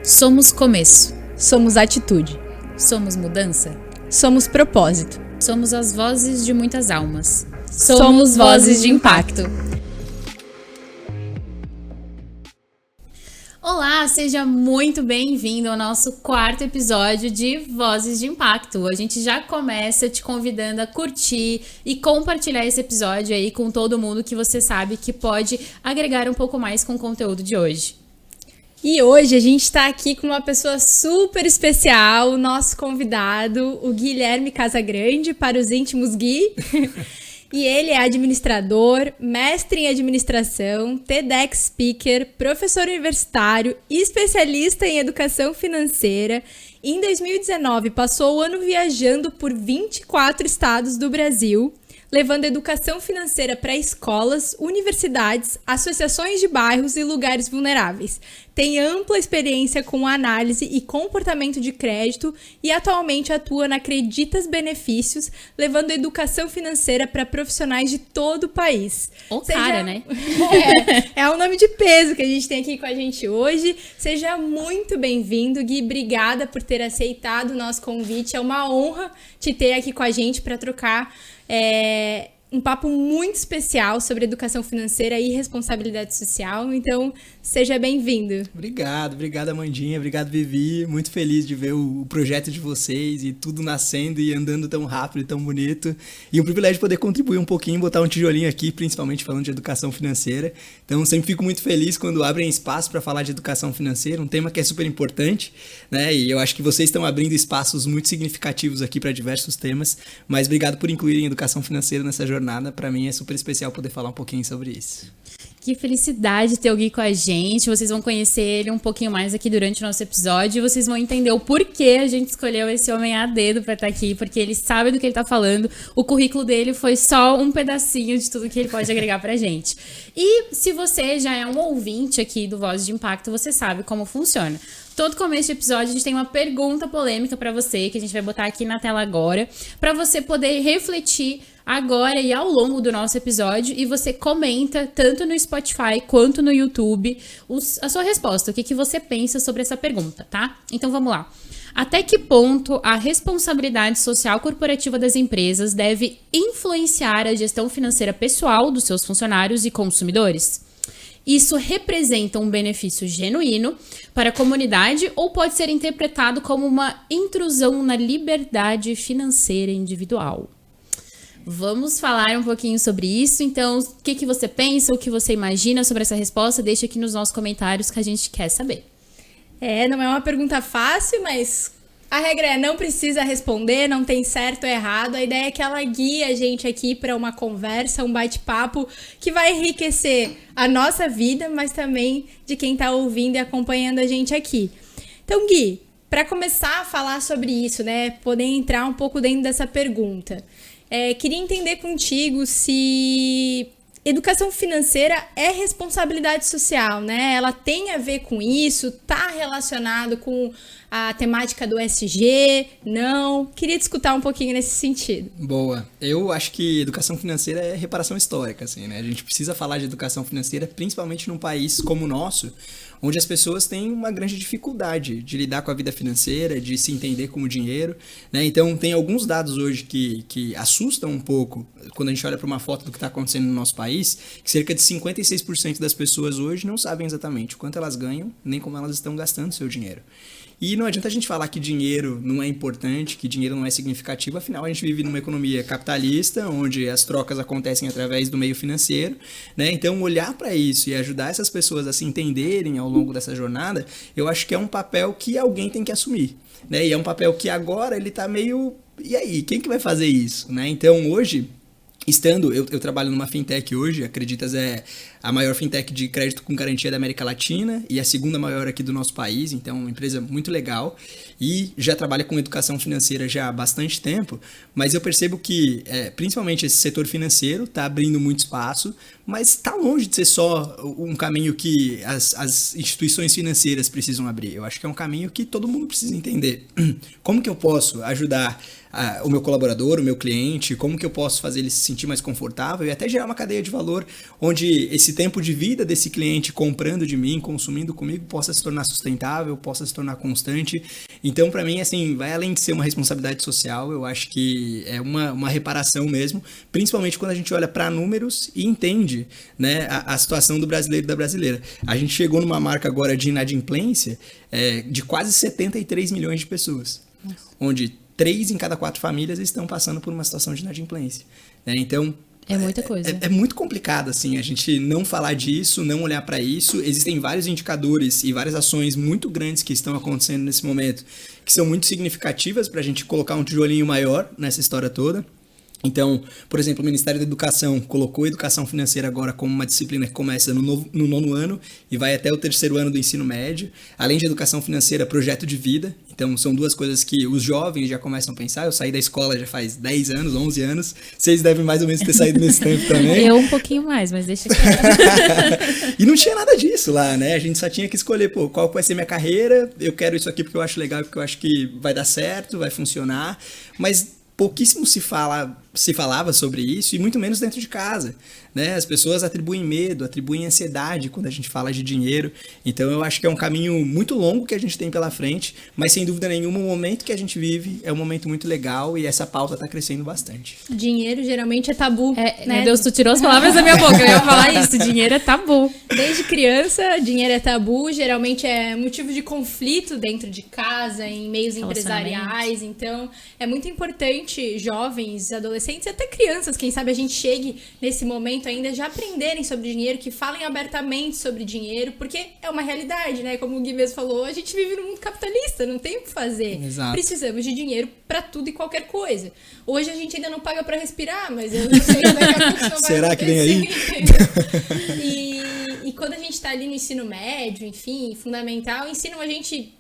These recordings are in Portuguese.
Somos começo. Somos atitude. Somos mudança. Somos propósito. Somos as vozes de muitas almas. Somos vozes de impacto. Olá, seja muito bem-vindo ao nosso quarto episódio de Vozes de Impacto. A gente já começa te convidando a curtir e compartilhar esse episódio aí com todo mundo que você sabe que pode agregar um pouco mais com o conteúdo de hoje. E hoje a gente está aqui com uma pessoa super especial, o nosso convidado, o Guilherme Casagrande, para os íntimos Gui. E ele é administrador, mestre em administração, TEDx speaker, professor universitário e especialista em educação financeira. Em 2019, passou o ano viajando por 24 estados do Brasil, levando educação financeira para escolas, universidades, associações de bairros e lugares vulneráveis. Tem ampla experiência com análise e comportamento de crédito e atualmente atua na Creditas Benefícios, levando educação financeira para profissionais de todo o país. Cara, né? É um nome de peso que a gente tem aqui com a gente hoje. Seja muito bem-vindo, Gui. Obrigada por ter aceitado o nosso convite. É uma honra te ter aqui com a gente para trocar um papo muito especial sobre educação financeira e responsabilidade social. Então, seja bem-vindo. Obrigado Amandinha, obrigado Vivi, muito feliz de ver o projeto de vocês e tudo nascendo e andando tão rápido e tão bonito, e um privilégio poder contribuir um pouquinho, botar um tijolinho aqui, principalmente falando de educação financeira. Então sempre fico muito feliz quando abrem espaço para falar de educação financeira, um tema que é super importante, né? E eu acho que vocês estão abrindo espaços muito significativos aqui para diversos temas, mas obrigado por incluírem educação financeira nessa jornada. Para mim é super especial poder falar um pouquinho sobre isso. Que felicidade ter o Gui com a gente. Vocês vão conhecer ele um pouquinho mais aqui durante o nosso episódio e vocês vão entender o porquê a gente escolheu esse homem a dedo para estar aqui, porque ele sabe do que ele tá falando. O currículo dele foi só um pedacinho de tudo que ele pode agregar pra gente. E se você já é um ouvinte aqui do Voz de Impacto, você sabe como funciona. Todo começo de episódio a gente tem uma pergunta polêmica pra você, que a gente vai botar aqui na tela agora, pra você poder refletir agora e ao longo do nosso episódio, e você comenta tanto no Spotify quanto no YouTube a sua resposta, o que você pensa sobre essa pergunta, tá? Então vamos lá. Até que ponto a responsabilidade social corporativa das empresas deve influenciar a gestão financeira pessoal dos seus funcionários e consumidores? Isso representa um benefício genuíno para a comunidade ou pode ser interpretado como uma intrusão na liberdade financeira individual? Vamos falar um pouquinho sobre isso. Então, o que você pensa, o que você imagina sobre essa resposta? Deixa aqui nos nossos comentários que a gente quer saber. Não é uma pergunta fácil, mas a regra é não precisa responder, não tem certo ou errado. A ideia é que ela guie a gente aqui para uma conversa, um bate-papo que vai enriquecer a nossa vida, mas também de quem está ouvindo e acompanhando a gente aqui. Então, Gui, para começar a falar sobre isso, né, poder entrar um pouco dentro dessa pergunta, queria entender contigo se educação financeira é responsabilidade social, né? Ela tem a ver com isso? Tá relacionado com a temática do ESG? Não? Queria te escutar um pouquinho nesse sentido. Boa. Eu acho que educação financeira é reparação histórica, assim, né? A gente precisa falar de educação financeira, principalmente num país como o nosso, onde as pessoas têm uma grande dificuldade de lidar com a vida financeira, de se entender como dinheiro, né? Então, tem alguns dados hoje que assustam um pouco quando a gente olha para uma foto do que está acontecendo no nosso país, que cerca de 56% das pessoas hoje não sabem exatamente o quanto elas ganham, nem como elas estão gastando seu dinheiro. E não adianta a gente falar que dinheiro não é importante, que dinheiro não é significativo, afinal a gente vive numa economia capitalista, onde as trocas acontecem através do meio financeiro, né? Então olhar para isso e ajudar essas pessoas a se entenderem ao longo dessa jornada, eu acho que é um papel que alguém tem que assumir, né? E é um papel que agora ele tá meio... E aí, quem que vai fazer isso, né? Então hoje... Eu trabalho numa fintech hoje, a Creditas é a maior fintech de crédito com garantia da América Latina e a segunda maior aqui do nosso país, então uma empresa muito legal e já trabalha com educação financeira já há bastante tempo, mas eu percebo que principalmente esse setor financeiro está abrindo muito espaço, mas está longe de ser só um caminho que as instituições financeiras precisam abrir. Eu acho que é um caminho que todo mundo precisa entender. Como que eu posso ajudar o meu colaborador, o meu cliente, como que eu posso fazer ele se sentir mais confortável e até gerar uma cadeia de valor onde esse esse tempo de vida desse cliente comprando de mim, consumindo comigo, possa se tornar sustentável, possa se tornar constante. Então, para mim, assim, vai além de ser uma responsabilidade social, eu acho que é uma reparação mesmo, principalmente quando a gente olha para números e entende, né, a situação do brasileiro e da brasileira. A gente chegou numa marca agora de inadimplência de quase 73 milhões de pessoas, onde 3 em cada 4 famílias estão passando por uma situação de inadimplência. Né? Então, é muita coisa. É muito complicado, assim, a gente não falar disso, não olhar para isso. Existem vários indicadores e várias ações muito grandes que estão acontecendo nesse momento, que são muito significativas para a gente colocar um tijolinho maior nessa história toda. Então, por exemplo, o Ministério da Educação colocou a educação financeira agora como uma disciplina que começa no 9º ano e vai até o 3º ano do ensino médio. Além de educação financeira, projeto de vida. Então, são 2 coisas que os jovens já começam a pensar. Eu saí da escola já faz 10 anos, 11 anos. Vocês devem mais ou menos ter saído nesse tempo também. Eu um pouquinho mais, mas deixa aqui. E não tinha nada disso lá, né? A gente só tinha que escolher, qual vai ser minha carreira. Eu quero isso aqui porque eu acho legal, porque eu acho que vai dar certo, vai funcionar. Mas pouquíssimo se falava sobre isso, e muito menos dentro de casa, né? As pessoas atribuem medo, atribuem ansiedade quando a gente fala de dinheiro. Então eu acho que é um caminho muito longo que a gente tem pela frente, mas sem dúvida nenhuma o momento que a gente vive é um momento muito legal e essa pauta está crescendo bastante. Dinheiro geralmente é tabu, né? Meu Deus, tu tirou as palavras da minha boca, eu ia falar isso, dinheiro é tabu. Desde criança, dinheiro é tabu, geralmente é motivo de conflito dentro de casa, em meios empresariais, então é muito importante jovens, adolescentes e até crianças, quem sabe a gente chegue nesse momento ainda já aprenderem sobre dinheiro, que falem abertamente sobre dinheiro, porque é uma realidade, né? Como o Gui mesmo falou, a gente vive num mundo capitalista, não tem o que fazer. Exato. Precisamos de dinheiro pra tudo e qualquer coisa. Hoje a gente ainda não paga pra respirar, mas eu não sei daqui a pouco não vai Será que vem aí? E quando a gente tá ali no ensino médio, enfim, fundamental, ensinam a gente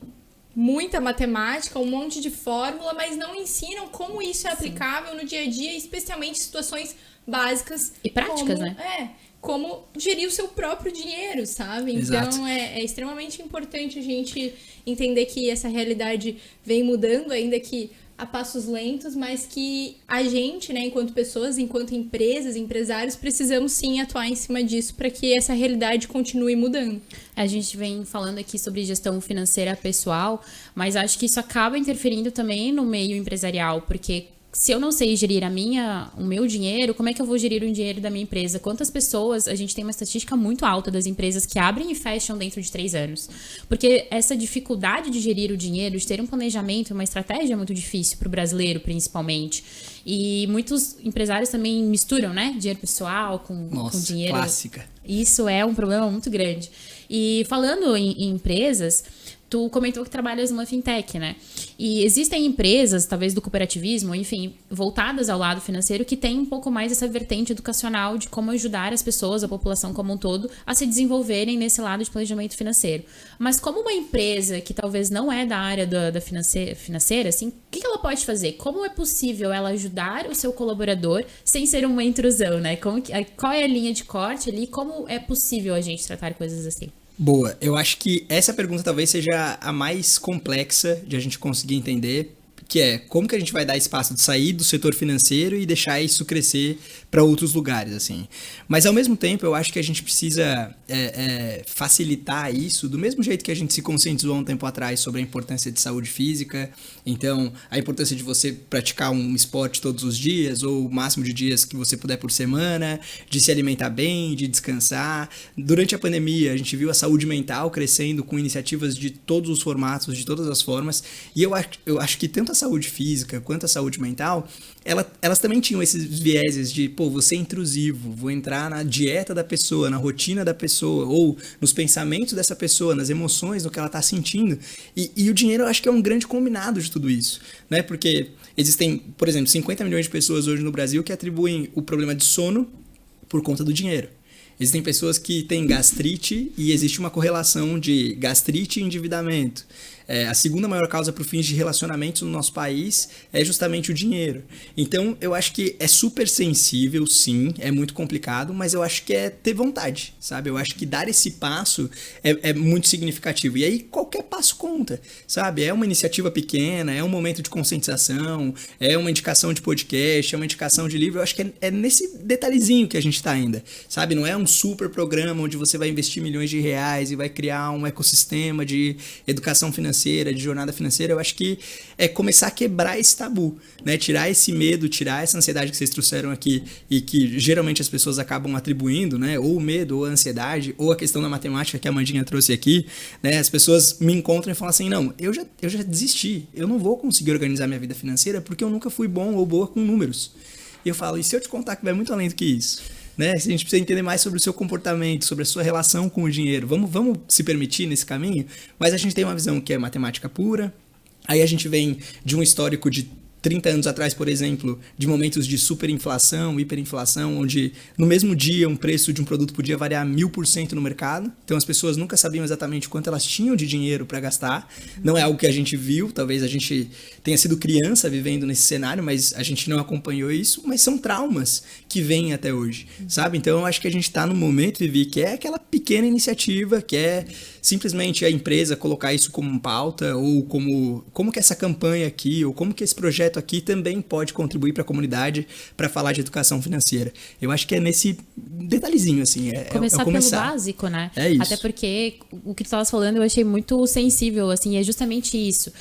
muita matemática, um monte de fórmula, mas não ensinam como isso é aplicável no dia a dia, especialmente em situações básicas. E práticas, como, né? Como gerir o seu próprio dinheiro, sabe? Exato. Então é extremamente importante a gente entender que essa realidade vem mudando, ainda que a passos lentos, mas que a gente, né, enquanto pessoas, enquanto empresas, empresários, precisamos sim atuar em cima disso para que essa realidade continue mudando. A gente vem falando aqui sobre gestão financeira pessoal, mas acho que isso acaba interferindo também no meio empresarial, porque se eu não sei gerir o meu dinheiro, como é que eu vou gerir o dinheiro da minha empresa? Quantas pessoas, a gente tem uma estatística muito alta das empresas que abrem e fecham dentro de 3 anos. Porque essa dificuldade de gerir o dinheiro, de ter um planejamento, uma estratégia é muito difícil para o brasileiro, principalmente. E muitos empresários também misturam, né? Dinheiro pessoal com dinheiro. Clássica. Isso é um problema muito grande. E falando em empresas, tu comentou que trabalhas numa fintech, né? E existem empresas, talvez do cooperativismo, enfim, voltadas ao lado financeiro, que têm um pouco mais essa vertente educacional de como ajudar as pessoas, a população como um todo, a se desenvolverem nesse lado de planejamento financeiro. Mas como uma empresa que talvez não é da área da financeira, assim, o que ela pode fazer? Como é possível ela ajudar o seu colaborador sem ser uma intrusão, né? Qual é a linha de corte ali? Como é possível a gente tratar coisas assim? Boa, eu acho que essa pergunta talvez seja a mais complexa de a gente conseguir entender, que é como que a gente vai dar espaço de sair do setor financeiro e deixar isso crescer para outros lugares, assim. Mas, ao mesmo tempo, eu acho que a gente precisa facilitar isso do mesmo jeito que a gente se conscientizou há um tempo atrás sobre a importância de saúde física. Então, a importância de você praticar um esporte todos os dias, ou o máximo de dias que você puder por semana, de se alimentar bem, de descansar. Durante a pandemia, a gente viu a saúde mental crescendo com iniciativas de todos os formatos, de todas as formas. E eu acho que tanto a saúde física quanto a saúde mental, elas também tinham esses vieses de, você é intrusivo, vou entrar na dieta da pessoa, na rotina da pessoa, ou nos pensamentos dessa pessoa, nas emoções, no que ela está sentindo. E o dinheiro, eu acho que é um grande combinado de tudo isso, né? Porque existem, por exemplo, 50 milhões de pessoas hoje no Brasil que atribuem o problema de sono por conta do dinheiro. Existem pessoas que têm gastrite e existe uma correlação de gastrite e endividamento. A segunda maior causa para fins de relacionamentos no nosso país é justamente o dinheiro. Então, eu acho que é super sensível, sim, é muito complicado, mas eu acho que é ter vontade, sabe? Eu acho que dar esse passo é muito significativo. E aí, qualquer passo conta, sabe? É uma iniciativa pequena, é um momento de conscientização, é uma indicação de podcast, é uma indicação de livro. Eu acho que é nesse detalhezinho que a gente está ainda, sabe? Não é um super programa onde você vai investir milhões de reais e vai criar um ecossistema de educação financeira, de jornada financeira. Eu acho que é começar a quebrar esse tabu, né? Tirar esse medo, tirar essa ansiedade que vocês trouxeram aqui e que geralmente as pessoas acabam atribuindo, né? Ou o medo, ou a ansiedade, ou a questão da matemática que a Amandinha trouxe aqui, né? As pessoas me encontram e falam assim, não, eu já desisti, eu não vou conseguir organizar minha vida financeira porque eu nunca fui bom ou boa com números. E eu falo, e se eu te contar que vai muito além do que isso? Né? A gente precisa entender mais sobre o seu comportamento, sobre a sua relação com o dinheiro. Vamos se permitir nesse caminho? Mas a gente tem uma visão que é matemática pura. Aí a gente vem de um histórico de 30 anos atrás, por exemplo, de momentos de superinflação, hiperinflação, onde no mesmo dia um preço de um produto podia variar 1000% no mercado. Então as pessoas nunca sabiam exatamente quanto elas tinham de dinheiro para gastar. Não é algo que a gente viu, talvez a gente tenha sido criança vivendo nesse cenário, mas a gente não acompanhou isso. Mas são traumas que vêm até hoje, sabe? Então eu acho que a gente está no momento, Vivi, que é aquela pequena iniciativa, que é simplesmente a empresa colocar isso como pauta, ou como que essa campanha aqui, ou como que esse projeto aqui também pode contribuir para a comunidade para falar de educação financeira. Eu acho que é nesse detalhezinho, assim. Começar pelo básico, né? É isso. Até porque o que tu estavas falando eu achei muito sensível, assim, é justamente isso.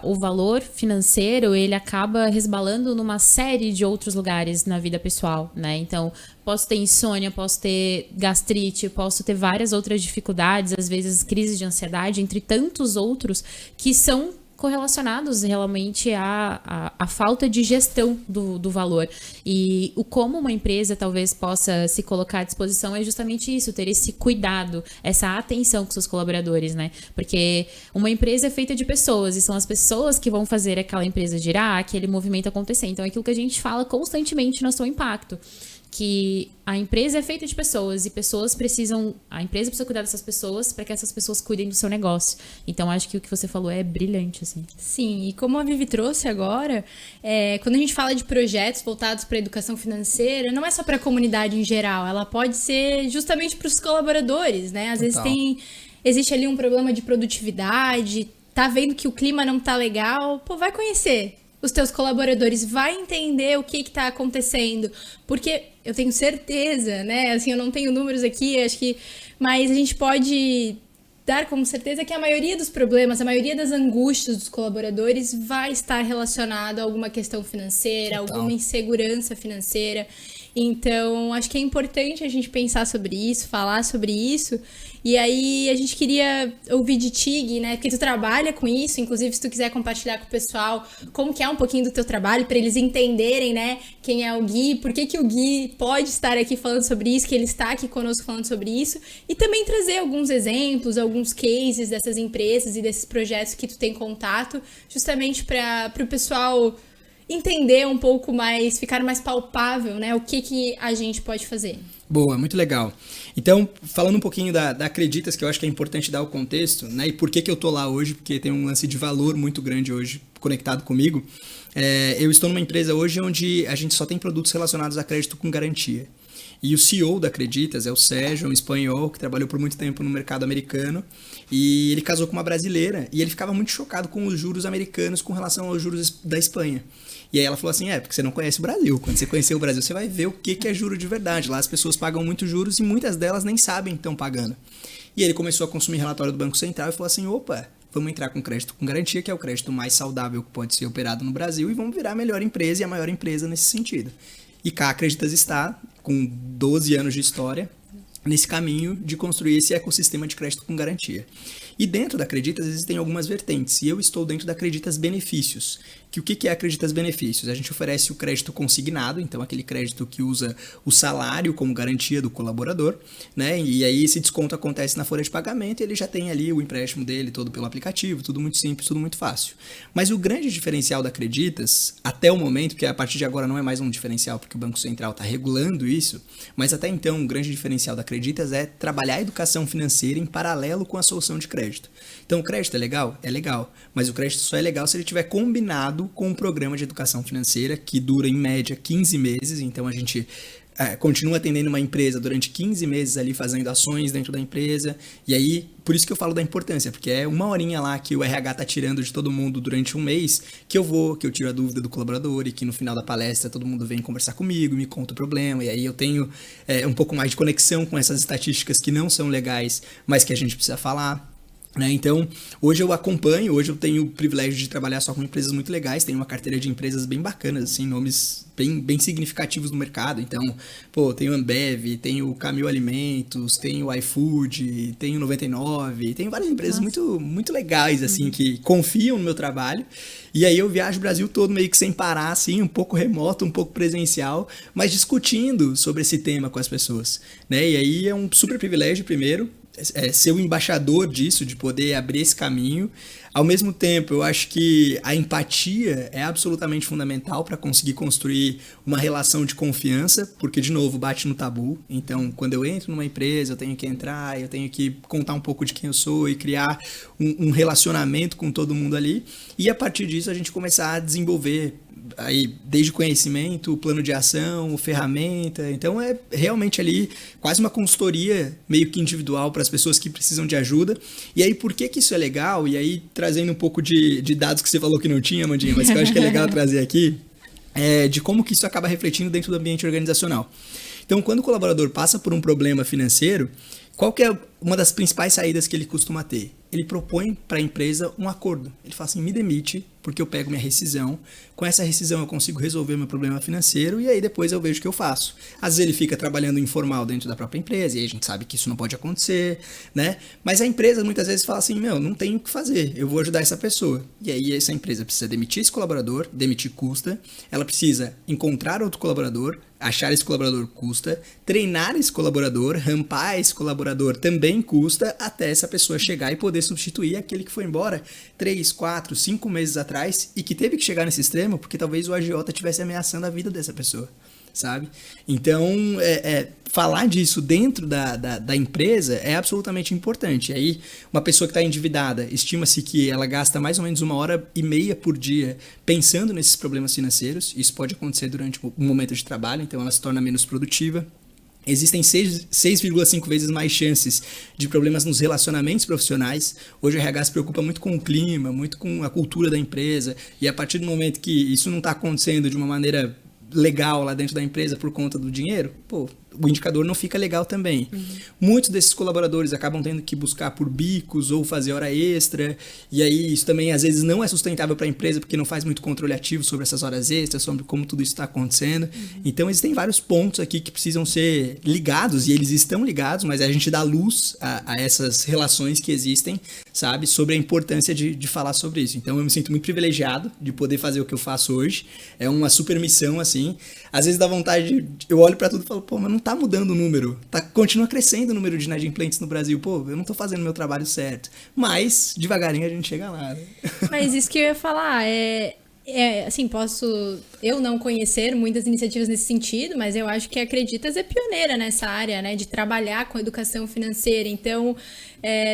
O valor financeiro, ele acaba resbalando numa série de outros lugares na vida pessoal, né? Então, posso ter insônia, posso ter gastrite, posso ter várias outras dificuldades, às vezes crises de ansiedade, entre tantos outros que são correlacionados realmente à falta de gestão do valor. E como uma empresa talvez possa se colocar à disposição é justamente isso, ter esse cuidado, essa atenção com seus colaboradores, né? Porque uma empresa é feita de pessoas e são as pessoas que vão fazer aquela empresa girar, aquele movimento acontecer. Então é aquilo que a gente fala constantemente no seu impacto. Que a empresa é feita de pessoas e a empresa precisa cuidar dessas pessoas para que essas pessoas cuidem do seu negócio. Então, acho que o que você falou é brilhante, assim. Sim, e como a Vivi trouxe agora, quando a gente fala de projetos voltados para a educação financeira, não é só para a comunidade em geral, ela pode ser justamente para os colaboradores, né? Às vezes existe ali um problema de produtividade, tá vendo que o clima não tá legal, vai conhecer os teus colaboradores, vai entender o que está acontecendo, porque eu tenho certeza, né, assim, eu não tenho números aqui, acho que, mas a gente pode dar como certeza que a maioria dos problemas, a maioria das angústias dos colaboradores vai estar relacionado a alguma questão financeira, alguma insegurança financeira. Então, acho que é importante a gente pensar sobre isso, falar sobre isso. E aí, a gente queria ouvir de ti, Gui, né? Porque tu trabalha com isso, inclusive, se tu quiser compartilhar com o pessoal como que é um pouquinho do teu trabalho, para eles entenderem, né? Quem é o Gui, por que o Gui pode estar aqui falando sobre isso, que ele está aqui conosco falando sobre isso. E também trazer alguns exemplos, alguns cases dessas empresas e desses projetos que tu tem contato, justamente para o pessoal entender um pouco mais, ficar mais palpável, né? O que a gente pode fazer. Boa, muito legal. Então, falando um pouquinho da Acreditas, que eu acho que é importante dar o contexto, né? E por que eu tô lá hoje, porque tem um lance de valor muito grande hoje conectado comigo. Eu estou numa empresa hoje onde a gente só tem produtos relacionados a crédito com garantia. E o CEO da Acreditas é o Sérgio, um espanhol que trabalhou por muito tempo no mercado americano. E ele casou com uma brasileira e ele ficava muito chocado com os juros americanos com relação aos juros da Espanha. E aí ela falou assim, porque você não conhece o Brasil. Quando você conhecer o Brasil, você vai ver o que é juro de verdade. Lá as pessoas pagam muitos juros e muitas delas nem sabem que estão pagando. E ele começou a consumir relatório do Banco Central e falou assim, vamos entrar com crédito com garantia, que é o crédito mais saudável que pode ser operado no Brasil, e vamos virar a melhor empresa e a maior empresa nesse sentido. E cá a Acreditas está, com 12 anos de história, nesse caminho de construir esse ecossistema de crédito com garantia. E dentro da Acreditas existem algumas vertentes, e eu estou dentro da Acreditas Benefícios. Que o que é Acreditas Benefícios? A gente oferece o crédito consignado, então aquele crédito que usa o salário como garantia do colaborador, né? E aí esse desconto acontece na folha de pagamento e ele já tem ali o empréstimo dele todo pelo aplicativo, tudo muito simples, tudo muito fácil. Mas o grande diferencial da Acreditas, até o momento, que a partir de agora não é mais um diferencial porque o Banco Central está regulando isso, mas até então o grande diferencial da Acreditas é trabalhar a educação financeira em paralelo com a solução de crédito. Então o crédito é legal? É legal, mas o crédito só é legal se ele estiver combinado com um programa de educação financeira que dura em média 15 meses, então a gente continuo atendendo uma empresa durante 15 meses ali, fazendo ações dentro da empresa. E aí, por isso que eu falo da importância, porque é uma horinha lá que o RH tá tirando de todo mundo durante um mês, que eu tiro a dúvida do colaborador e que no final da palestra todo mundo vem conversar comigo, me conta o problema. E aí eu tenho um pouco mais de conexão com essas estatísticas que não são legais, mas que a gente precisa falar. Então, hoje eu tenho o privilégio de trabalhar só com empresas muito legais, tenho uma carteira de empresas bem bacanas, assim, nomes bem significativos no mercado. Então, tenho Ambev, tenho Camil Alimentos, tenho iFood, tenho 99, tenho várias empresas muito, muito legais, assim, que confiam no meu trabalho. E aí eu viajo o Brasil todo meio que sem parar, assim, um pouco remoto, um pouco presencial, mas discutindo sobre esse tema com as pessoas, né? E aí é um super privilégio, primeiro, ser o embaixador disso, de poder abrir esse caminho. Ao mesmo tempo, eu acho que a empatia é absolutamente fundamental para conseguir construir uma relação de confiança, porque, de novo, bate no tabu. Então, quando eu entro numa empresa, eu tenho que entrar, eu tenho que contar um pouco de quem eu sou e criar um relacionamento com todo mundo ali. E, a partir disso, a gente começar a desenvolver aí, desde conhecimento, plano de ação, ferramenta. Então é realmente ali quase uma consultoria meio que individual para as pessoas que precisam de ajuda. E aí, por que isso é legal? E aí, trazendo um pouco de dados que você falou que não tinha, Amandinha, mas que eu acho que é legal trazer aqui, de como que isso acaba refletindo dentro do ambiente organizacional. Então, quando o colaborador passa por um problema financeiro, qual que é uma das principais saídas que ele costuma ter? Ele propõe para a empresa um acordo. Ele fala assim, me demite, porque eu pego minha rescisão. Com essa rescisão eu consigo resolver meu problema financeiro e aí depois eu vejo o que eu faço. Às vezes ele fica trabalhando informal dentro da própria empresa e aí a gente sabe que isso não pode acontecer, né? Mas a empresa muitas vezes fala assim, não tenho o que fazer, eu vou ajudar essa pessoa. E aí essa empresa precisa demitir esse colaborador, demitir custa, ela precisa encontrar outro colaborador, achar esse colaborador custa, treinar esse colaborador, rampar esse colaborador também custa, até essa pessoa chegar e poder substituir aquele que foi embora 3, 4, 5 meses atrás e que teve que chegar nesse extremo porque talvez o agiota estivesse ameaçando a vida dessa pessoa, sabe? Então, falar disso dentro da empresa é absolutamente importante. Aí, uma pessoa que está endividada, estima-se que ela gasta mais ou menos 1h30 por dia pensando nesses problemas financeiros. Isso pode acontecer durante um momento de trabalho, então ela se torna menos produtiva. Existem 6,5 vezes mais chances de problemas nos relacionamentos profissionais. Hoje o RH se preocupa muito com o clima, muito com a cultura da empresa. E a partir do momento que isso não está acontecendo de uma maneira legal lá dentro da empresa por conta do dinheiro, o indicador não fica legal também. Muitos desses colaboradores acabam tendo que buscar por bicos ou fazer hora extra, e aí isso também às vezes não é sustentável para a empresa porque não faz muito controle ativo sobre essas horas extras, sobre como tudo isso está acontecendo. Então existem vários pontos aqui que precisam ser ligados, e eles estão ligados, mas a gente dá luz a essas relações que existem, sabe, sobre a importância de falar sobre isso. Então eu me sinto muito privilegiado de poder fazer o que eu faço hoje. É uma super missão, assim. Às vezes dá vontade, eu olho para tudo e falo, mas não tá mudando o número, continua crescendo o número de inadimplentes no Brasil, eu não tô fazendo o meu trabalho certo, mas devagarinho a gente chega lá, né? Mas isso que eu ia falar, assim, posso eu não conhecer muitas iniciativas nesse sentido, mas eu acho que a Acreditas é pioneira nessa área, né, de trabalhar com educação financeira. Então,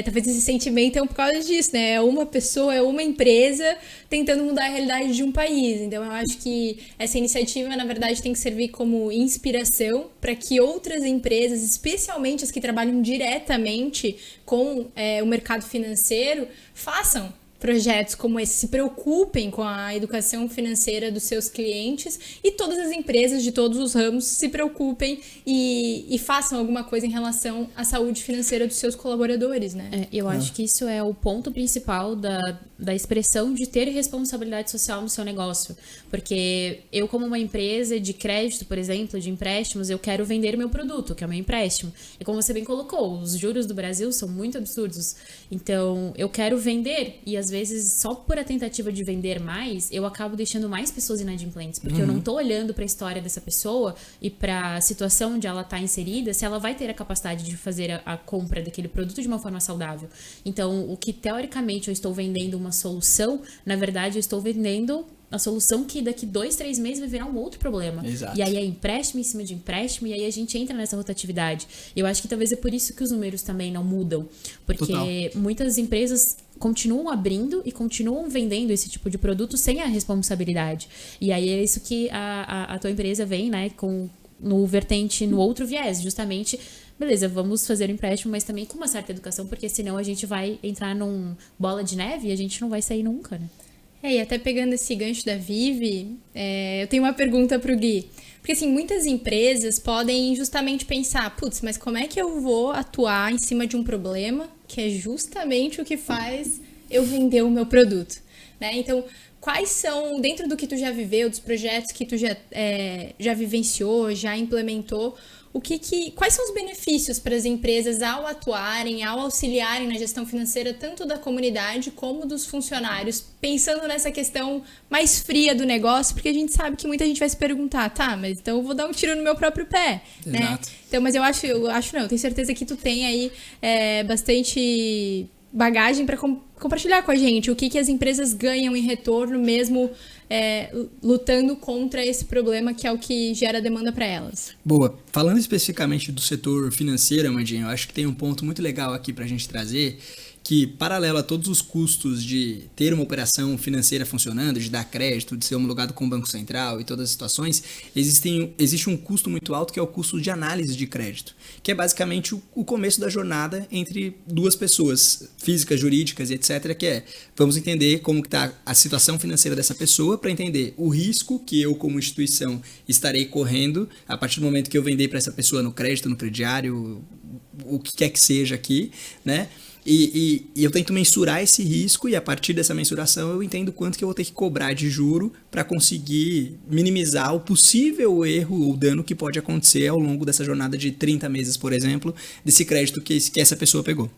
talvez esse sentimento é por causa disso, né? É uma pessoa, é uma empresa tentando mudar a realidade de um país. Então, eu acho que essa iniciativa, na verdade, tem que servir como inspiração para que outras empresas, especialmente as que trabalham diretamente com o mercado financeiro, façam projetos como esse, se preocupem com a educação financeira dos seus clientes, e todas as empresas de todos os ramos se preocupem e façam alguma coisa em relação à saúde financeira dos seus colaboradores, né? Eu acho que isso é o ponto principal da expressão de ter responsabilidade social no seu negócio. Porque eu, como uma empresa de crédito, por exemplo, de empréstimos, eu quero vender meu produto, que é o meu empréstimo. E como você bem colocou, os juros do Brasil são muito absurdos. Então, eu quero vender, e às vezes, só por a tentativa de vender mais, eu acabo deixando mais pessoas inadimplentes, porque eu não tô olhando para a história dessa pessoa e para a situação onde ela tá inserida, se ela vai ter a capacidade de fazer a compra daquele produto de uma forma saudável. Então, o que teoricamente eu estou vendendo uma solução, na verdade eu estou vendendo a solução que daqui 2, 3 meses vai virar um outro problema. Exato. E aí é empréstimo em cima de empréstimo, e aí a gente entra nessa rotatividade. Eu acho que talvez é por isso que os números também não mudam. Porque muitas empresas continuam abrindo e continuam vendendo esse tipo de produto sem a responsabilidade. E aí é isso que a tua empresa vem, né, no vertente, no outro viés, justamente, beleza, vamos fazer o empréstimo, mas também com uma certa educação, porque senão a gente vai entrar num bola de neve e a gente não vai sair nunca, né? E até pegando esse gancho da Vivi, eu tenho uma pergunta pro Gui. Porque, assim, muitas empresas podem justamente pensar, putz, mas como é que eu vou atuar em cima de um problema que é justamente o que faz eu vender o meu produto, né? Então, quais são, dentro do que tu já viveu, dos projetos que tu já vivenciou, já implementou, quais são os benefícios para as empresas ao atuarem, ao auxiliarem na gestão financeira, tanto da comunidade como dos funcionários, pensando nessa questão mais fria do negócio, porque a gente sabe que muita gente vai se perguntar, tá, mas então eu vou dar um tiro no meu próprio pé, né? Exato. Então, mas eu tenho certeza que tu tem aí bastante bagagem para compartilhar com a gente o que as empresas ganham em retorno mesmo lutando contra esse problema que é o que gera demanda para elas. Boa. Falando especificamente do setor financeiro, Amandinha, eu acho que tem um ponto muito legal aqui para a gente trazer, que paralelo a todos os custos de ter uma operação financeira funcionando, de dar crédito, de ser homologado com o Banco Central e todas as situações, existe um custo muito alto que é o custo de análise de crédito, que é basicamente o começo da jornada entre duas pessoas, físicas, jurídicas e etc, que vamos entender como está a situação financeira dessa pessoa para entender o risco que eu como instituição estarei correndo a partir do momento que eu vender para essa pessoa no crédito, no crediário, o que quer que seja aqui, né? E eu tento mensurar esse risco e a partir dessa mensuração eu entendo quanto que eu vou ter que cobrar de juro para conseguir minimizar o possível erro ou dano que pode acontecer ao longo dessa jornada de 30 meses, por exemplo, desse crédito que essa pessoa pegou,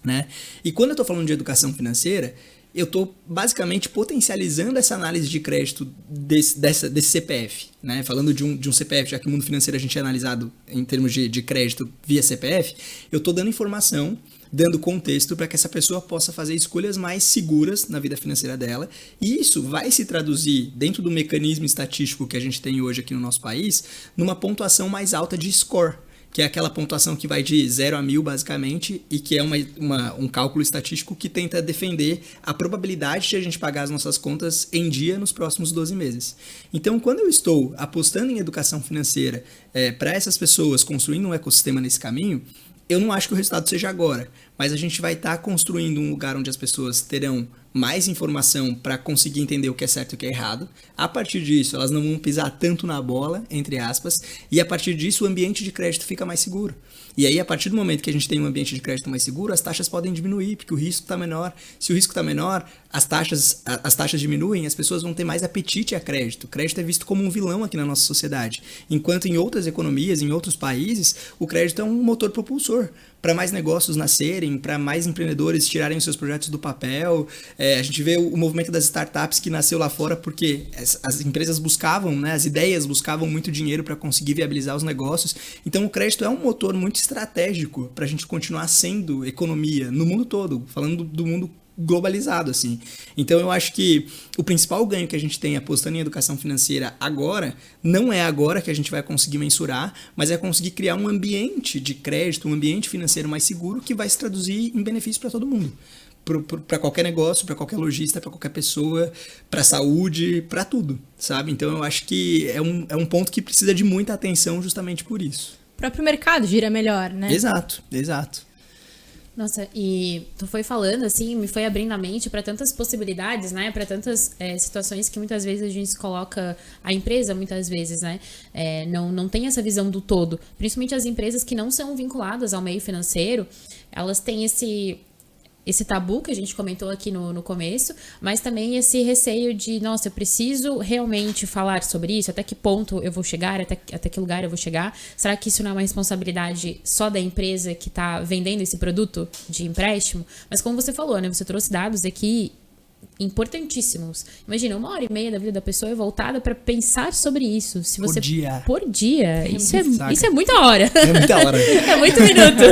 né? E quando eu estou falando de educação financeira, eu estou basicamente potencializando essa análise de crédito desse CPF, né? Falando de um CPF, já que o mundo financeiro a gente é analisado em termos de crédito via CPF, eu estou dando informação, dando contexto para que essa pessoa possa fazer escolhas mais seguras na vida financeira dela. E isso vai se traduzir, dentro do mecanismo estatístico que a gente tem hoje aqui no nosso país, numa pontuação mais alta de score, que é aquela pontuação que vai de 0 a 1000, basicamente, e que é um cálculo estatístico que tenta defender a probabilidade de a gente pagar as nossas contas em dia nos próximos 12 meses. Então, quando eu estou apostando em educação financeira para essas pessoas, construindo um ecossistema nesse caminho, eu não acho que o resultado seja agora, mas a gente vai estar construindo um lugar onde as pessoas terão mais informação para conseguir entender o que é certo e o que é errado. A partir disso, elas não vão pisar tanto na bola, entre aspas, e a partir disso o ambiente de crédito fica mais seguro. E aí, a partir do momento que a gente tem um ambiente de crédito mais seguro, as taxas podem diminuir, porque o risco está menor. Se o risco está menor, as taxas diminuem, as pessoas vão ter mais apetite a crédito. O crédito é visto como um vilão aqui na nossa sociedade. Enquanto em outras economias, em outros países, o crédito é um motor propulsor para mais negócios nascerem, para mais empreendedores tirarem os seus projetos do papel. A gente vê o movimento das startups que nasceu lá fora porque as empresas buscavam, né, as ideias buscavam muito dinheiro para conseguir viabilizar os negócios. Então o crédito é um motor muito estratégico para a gente continuar sendo economia no mundo todo, falando do mundo globalizado, assim. Então eu acho que o principal ganho que a gente tem apostando em educação financeira agora, não é agora que a gente vai conseguir mensurar, mas é conseguir criar um ambiente de crédito, um ambiente financeiro mais seguro que vai se traduzir em benefício para todo mundo. Para qualquer negócio, para qualquer lojista, para qualquer pessoa, para saúde, para tudo, sabe? Então eu acho que é um ponto que precisa de muita atenção justamente por isso. O próprio mercado gira melhor, né? Exato. Nossa, e tu foi falando, assim, me foi abrindo a mente para tantas possibilidades, né? Para tantas situações que muitas vezes a gente coloca a empresa, muitas vezes, né? Não tem essa visão do todo. Principalmente as empresas que não são vinculadas ao meio financeiro, elas têm esse tabu que a gente comentou aqui no começo, mas também esse receio de, nossa, eu preciso realmente falar sobre isso, até que ponto eu vou chegar, até que lugar eu vou chegar? Será que isso não é uma responsabilidade só da empresa que está vendendo esse produto de empréstimo? Mas como você falou, né, você trouxe dados aqui importantíssimos. Imagina, 1h30 da vida da pessoa é voltada para pensar sobre isso. Se você, por dia. Isso é muita hora. É muita hora. É muito minuto.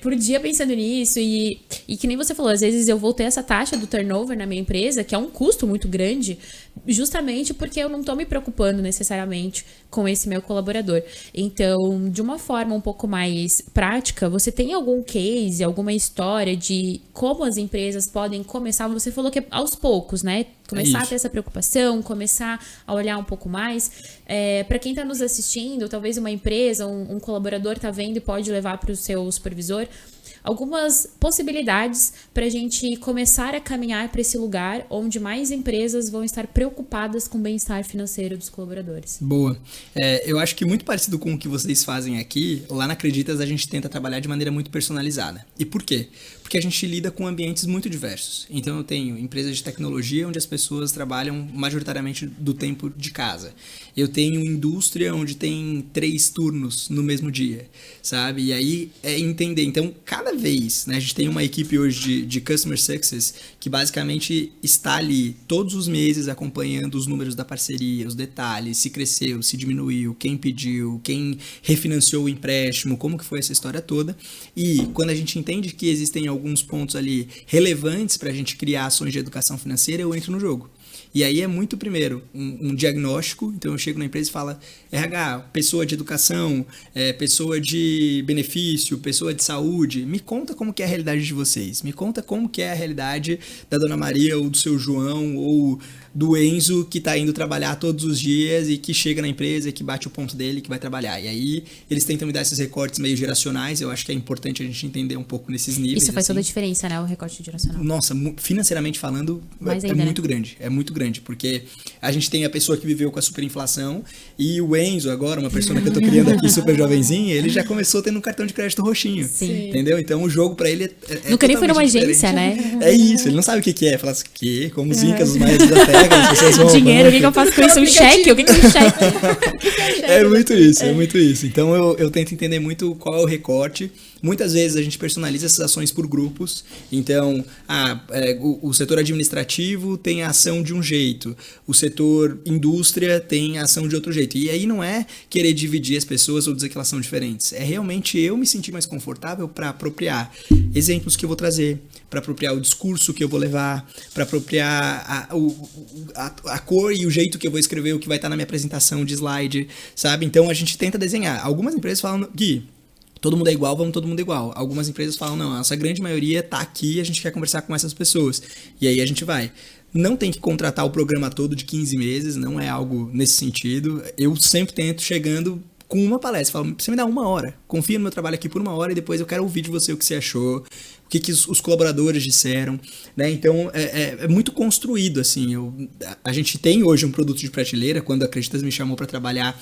Por dia pensando nisso. E que nem você falou, às vezes eu vou ter essa taxa do turnover na minha empresa, que é um custo muito grande, justamente porque eu não estou me preocupando necessariamente com esse meu colaborador. Então, de uma forma um pouco mais prática, você tem algum case, alguma história de como as empresas podem começar começar, você falou que é aos poucos, né? Começar a ter essa preocupação, começar a olhar um pouco mais. Para quem está nos assistindo, talvez uma empresa, um colaborador está vendo e pode levar para o seu supervisor algumas possibilidades para a gente começar a caminhar para esse lugar onde mais empresas vão estar preocupadas com o bem-estar financeiro dos colaboradores. Boa. Eu acho que muito parecido com o que vocês fazem aqui, lá na Acreditas a gente tenta trabalhar de maneira muito personalizada. E por quê? Porque a gente lida com ambientes muito diversos. Então eu tenho empresas de tecnologia onde as pessoas trabalham majoritariamente do tempo de casa. Eu tenho indústria onde tem 3 turnos no mesmo dia, sabe? E aí é entender. Então, cada vez, né, a gente tem uma equipe hoje de Customer Success que basicamente está ali todos os meses acompanhando os números da parceria, os detalhes, se cresceu, se diminuiu, quem pediu, quem refinanciou o empréstimo, como que foi essa história toda. E quando a gente entende que existem alguns pontos ali relevantes para a gente criar ações de educação financeira, eu entro no jogo. E aí é muito, primeiro, um diagnóstico. Então eu chego na empresa e falo, RH, pessoa de educação, pessoa de benefício, pessoa de saúde, me conta como que é a realidade de vocês. Me conta como que é a realidade da Dona Maria ou do seu João ou do Enzo que está indo trabalhar todos os dias e que chega na empresa e que bate o ponto dele, que vai trabalhar. E aí eles tentam me dar esses recortes meio geracionais. Eu acho que é importante a gente entender um pouco nesses níveis. Isso faz toda a diferença, né? O recorte geracional. Nossa, financeiramente falando, ainda, muito grande. É muito grande, porque a gente tem a pessoa que viveu com a superinflação e o Enzo agora, uma pessoa que eu tô criando aqui super jovenzinho, ele já começou tendo um cartão de crédito roxinho. Sim. Entendeu? Então o jogo pra ele nunca nem foi numa agência, né? É isso, ele não sabe o que é. Fala assim, que? Como os incas, os maias da terra, dinheiro, o que eu faço com isso? Um cheque? O que é um cheque? É muito isso. Então eu tento entender muito qual é o recorte. Muitas vezes a gente personaliza essas ações por grupos. Então, o setor administrativo tem a ação de um jeito, o setor indústria tem a ação de outro jeito. E aí não é querer dividir as pessoas ou dizer que elas são diferentes. É realmente eu me sentir mais confortável para apropriar exemplos que eu vou trazer, para apropriar o discurso que eu vou levar, para apropriar a cor e o jeito que eu vou escrever o que vai estar na minha apresentação de slide, sabe? Então a gente tenta desenhar. Algumas empresas falam, Gui, todo mundo é igual, vamos todo mundo igual. Algumas empresas falam, não, a nossa grande maioria tá aqui, a gente quer conversar com essas pessoas. E aí a gente vai. Não tem que contratar o programa todo de 15 meses, não é algo nesse sentido. Eu sempre tento chegando com uma palestra, falo, você me dá 1 hora, confia no meu trabalho aqui por 1 hora e depois eu quero ouvir de você o que você achou, o que os colaboradores disseram, né? Então é muito construído, assim. A gente tem hoje um produto de prateleira. Quando a Acreditas me chamou para trabalhar,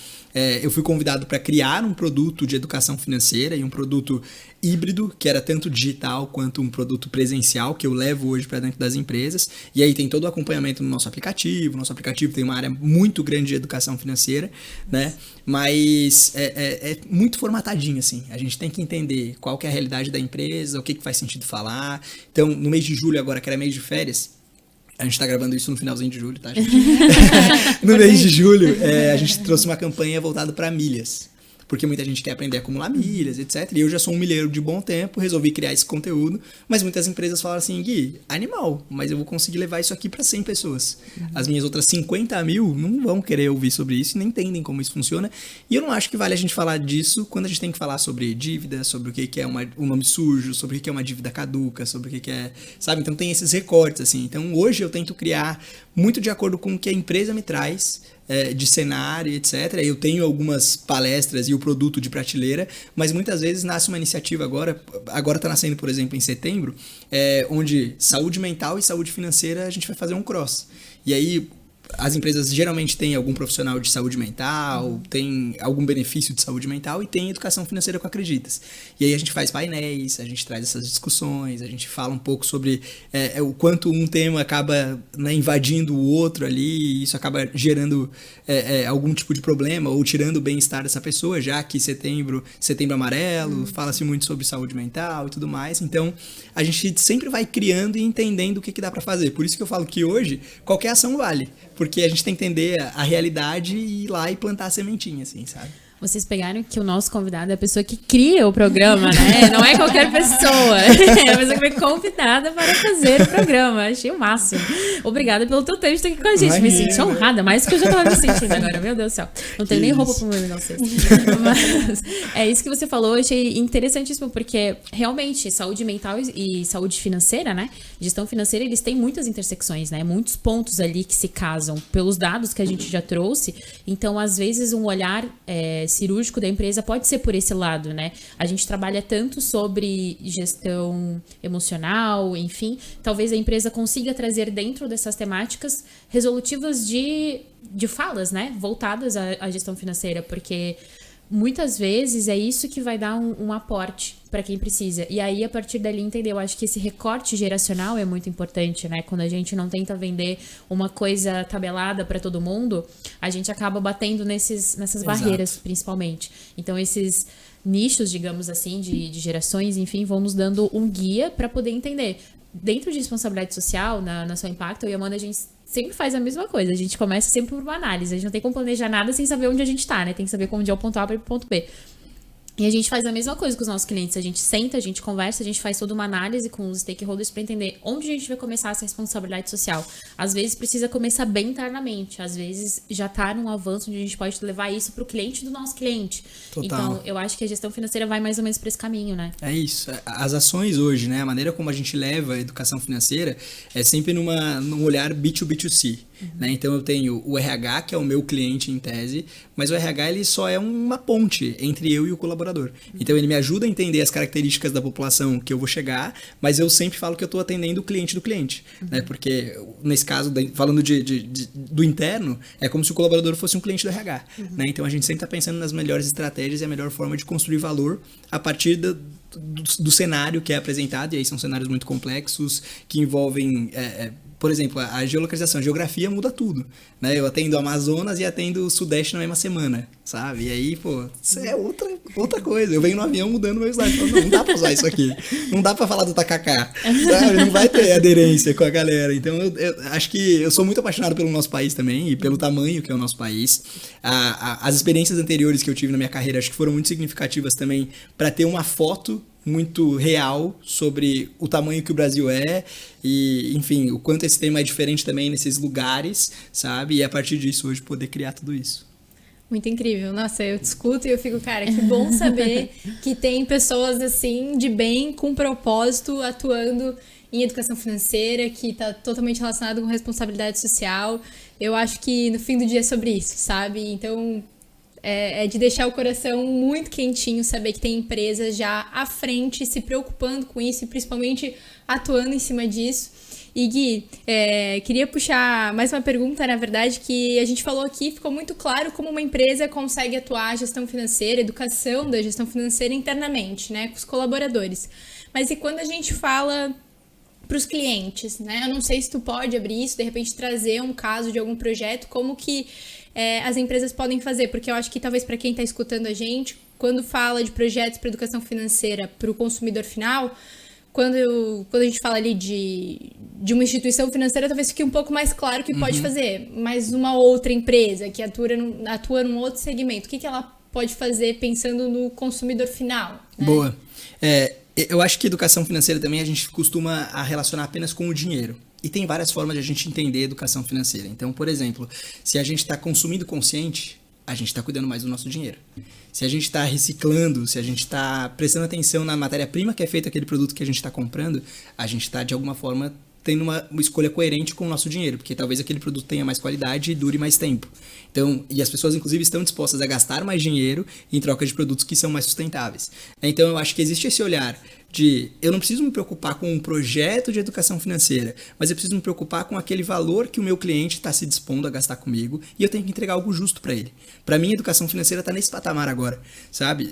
eu fui convidado para criar um produto de educação financeira e um produto híbrido, que era tanto digital quanto um produto presencial, que eu levo hoje para dentro das empresas. E aí tem todo o acompanhamento no nosso aplicativo. Nosso aplicativo tem uma área muito grande de educação financeira, né? Mas é muito formatadinho, assim. A gente tem que entender qual que é a realidade da empresa, o que faz sentido falar. Então, no mês de julho agora, que era mês de férias, a gente tá gravando isso no finalzinho de julho, tá, gente? No mês de julho, a gente trouxe uma campanha voltada para milhas. Porque muita gente quer aprender a acumular milhas, etc. E eu já sou um milheiro de bom tempo, resolvi criar esse conteúdo. Mas muitas empresas falaram assim, Gui, animal, mas eu vou conseguir levar isso aqui para 100 pessoas. As minhas outras 50 mil não vão querer ouvir sobre isso e nem entendem como isso funciona. E eu não acho que vale a gente falar disso quando a gente tem que falar sobre dívida, sobre o que é um nome sujo, sobre o que é uma dívida caduca, sobre o que é... Sabe? Então tem esses recortes, assim. Então hoje eu tento criar muito de acordo com o que a empresa me traz, de cenário, etc. Eu tenho algumas palestras e o produto de prateleira, mas muitas vezes nasce uma iniciativa agora está nascendo, por exemplo, em setembro, onde saúde mental e saúde financeira a gente vai fazer um cross. E aí as empresas geralmente têm algum profissional de saúde mental, tem algum benefício de saúde mental e tem educação financeira com Acreditas. E aí a gente faz painéis, a gente traz essas discussões, a gente fala um pouco sobre o quanto um tema acaba, né, invadindo o outro ali, e isso acaba gerando algum tipo de problema ou tirando o bem-estar dessa pessoa, já que setembro amarelo, fala-se muito sobre saúde mental e tudo mais. Então a gente sempre vai criando e entendendo o que dá para fazer. Por isso que eu falo que hoje qualquer ação vale. Porque a gente tem que entender a realidade e ir lá e plantar a sementinha, assim, sabe? Vocês pegaram que o nosso convidado é a pessoa que cria o programa, né? Não é qualquer pessoa. É a pessoa que foi convidada para fazer o programa. Achei o máximo. Obrigada pelo teu tempo de estar aqui com a gente. Me senti honrada, mais do que eu já estava me sentindo agora. Meu Deus do céu. Não tenho nem roupa para o meu não sei. Mas é isso que você falou. Eu achei interessantíssimo, porque realmente saúde mental e saúde financeira, né? Gestão financeira, eles têm muitas intersecções, né? Muitos pontos ali que se casam pelos dados que a gente já trouxe. Então, às vezes, um olhar cirúrgico da empresa pode ser por esse lado, né? A gente trabalha tanto sobre gestão emocional, enfim. Talvez a empresa consiga trazer dentro dessas temáticas resolutivas de falas, né? Voltadas à gestão financeira, porque muitas vezes é isso que vai dar um aporte para quem precisa. E aí, a partir dali, entender, eu acho que esse recorte geracional é muito importante, né? Quando a gente não tenta vender uma coisa tabelada para todo mundo, a gente acaba batendo nessas barreiras, principalmente. Então, esses nichos, digamos assim, de gerações, enfim, vão nos dando um guia para poder entender. Dentro de responsabilidade social, na sua Impacto, eu e a Amanda, a gente sempre faz a mesma coisa. A gente começa sempre por uma análise. A gente não tem como planejar nada sem saber onde a gente tá, né? Tem que saber onde é o ponto A para o ponto B. E a gente faz a mesma coisa com os nossos clientes. A gente senta, a gente conversa, a gente faz toda uma análise com os stakeholders para entender onde a gente vai começar essa responsabilidade social. Às vezes precisa começar bem internamente. Às vezes já tá num avanço onde a gente pode levar isso pro cliente do nosso cliente. Total. Então, eu acho que a gestão financeira vai mais ou menos para esse caminho, né? É isso. As ações hoje, né? A maneira como a gente leva a educação financeira é sempre num olhar B2B2C. Né? Então eu tenho o RH, que é o meu cliente em tese, mas o RH ele só é uma ponte entre eu e o colaborador. Então ele me ajuda a entender as características da população que eu vou chegar, mas eu sempre falo que eu estou atendendo o cliente do cliente. Né? Porque nesse caso, falando do interno, é como se o colaborador fosse um cliente do RH. Né? Então a gente sempre está pensando nas melhores estratégias e a melhor forma de construir valor a partir do cenário que é apresentado, e aí são cenários muito complexos que envolvem... por exemplo, a geolocalização, a geografia muda tudo, né? Eu atendo o Amazonas e atendo o Sudeste na mesma semana, sabe? E aí, pô, isso é outra coisa. Eu venho no avião mudando meu slide, falando, não dá pra usar isso aqui. Não dá pra falar do tacacá, sabe? Não vai ter aderência com a galera. Então, eu acho que eu sou muito apaixonado pelo nosso país também e pelo tamanho que é o nosso país. As experiências anteriores que eu tive na minha carreira, acho que foram muito significativas também para ter uma foto muito real sobre o tamanho que o Brasil é e, enfim, o quanto esse tema é diferente também nesses lugares, sabe? E a partir disso hoje poder criar tudo isso. Muito incrível. Nossa, eu te escuto e eu fico, cara, que bom saber que tem pessoas assim de bem, com propósito, atuando em educação financeira, que está totalmente relacionado com responsabilidade social. Eu acho que no fim do dia é sobre isso, sabe? Então... É de deixar o coração muito quentinho saber que tem empresas já à frente se preocupando com isso e principalmente atuando em cima disso. E Gui, queria puxar mais uma pergunta, na verdade, que a gente falou aqui, ficou muito claro como uma empresa consegue atuar a gestão financeira, educação da gestão financeira internamente, né, com os colaboradores. Mas e quando a gente fala para os clientes, né? Eu não sei se tu pode abrir isso, de repente trazer um caso de algum projeto, como que as empresas podem fazer, porque eu acho que talvez para quem está escutando a gente, quando fala de projetos para educação financeira para o consumidor final, quando a gente fala ali de uma instituição financeira, talvez fique um pouco mais claro que pode fazer, mas uma outra empresa que atua num outro segmento, o que ela pode fazer pensando no consumidor final? Né? Boa. Eu acho que educação financeira também a gente costuma a relacionar apenas com o dinheiro. E tem várias formas de a gente entender educação financeira. Então, por exemplo, se a gente está consumindo consciente, a gente está cuidando mais do nosso dinheiro. Se a gente está reciclando, se a gente está prestando atenção na matéria-prima que é feita aquele produto que a gente está comprando, a gente está, de alguma forma, tendo uma escolha coerente com o nosso dinheiro, porque talvez aquele produto tenha mais qualidade e dure mais tempo. Então, e as pessoas, inclusive, estão dispostas a gastar mais dinheiro em troca de produtos que são mais sustentáveis. Então, eu acho que existe esse olhar de eu não preciso me preocupar com um projeto de educação financeira, mas eu preciso me preocupar com aquele valor que o meu cliente está se dispondo a gastar comigo e eu tenho que entregar algo justo para ele. Para mim, a educação financeira está nesse patamar agora, sabe?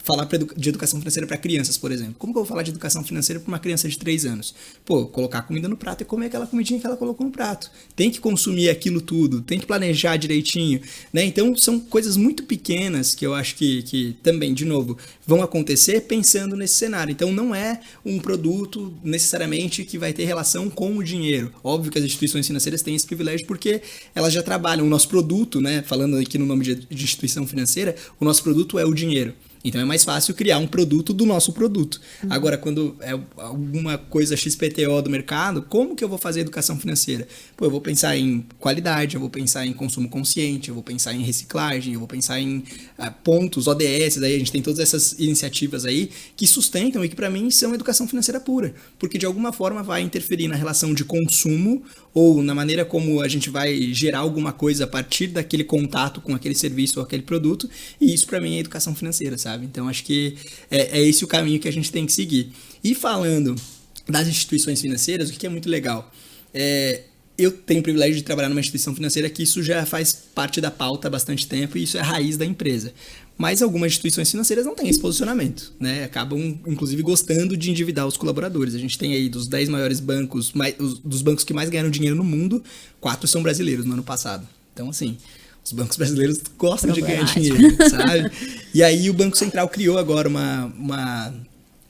Falar de educação financeira para crianças, por exemplo. Como que eu vou falar de educação financeira para uma criança de 3 anos? Pô, colocar comida no prato e comer aquela comidinha que ela colocou no prato. Tem que consumir aquilo tudo, tem que planejar direitinho, né? Então, são coisas muito pequenas que eu acho que também, de novo, vão acontecer pensando nesse cenário. Então, não é um produto necessariamente que vai ter relação com o dinheiro. Óbvio que as instituições financeiras têm esse privilégio porque elas já trabalham. O nosso produto, né, falando aqui no nome de instituição financeira, o nosso produto é o dinheiro. Então é mais fácil criar um produto do nosso produto. Agora, quando é alguma coisa XPTO do mercado, como que eu vou fazer educação financeira? Pô, eu vou pensar em qualidade, eu vou pensar em consumo consciente, eu vou pensar em reciclagem, eu vou pensar em pontos, ODS, aí a gente tem todas essas iniciativas aí que sustentam e que para mim são educação financeira pura. Porque de alguma forma vai interferir na relação de consumo ou na maneira como a gente vai gerar alguma coisa a partir daquele contato com aquele serviço ou aquele produto, e isso para mim é educação financeira, sabe? Então acho que é esse o caminho que a gente tem que seguir. E falando das instituições financeiras, o que é muito legal, eu tenho o privilégio de trabalhar numa instituição financeira que isso já faz parte da pauta há bastante tempo e isso é a raiz da empresa. Mas algumas instituições financeiras não têm esse posicionamento, né? Acabam, inclusive, gostando de endividar os colaboradores. A gente tem aí dos 10 maiores bancos, dos bancos que mais ganharam dinheiro no mundo, 4 são brasileiros no ano passado. Então, assim, os bancos brasileiros gostam de ganhar dinheiro, sabe? E aí o Banco Central criou agora uma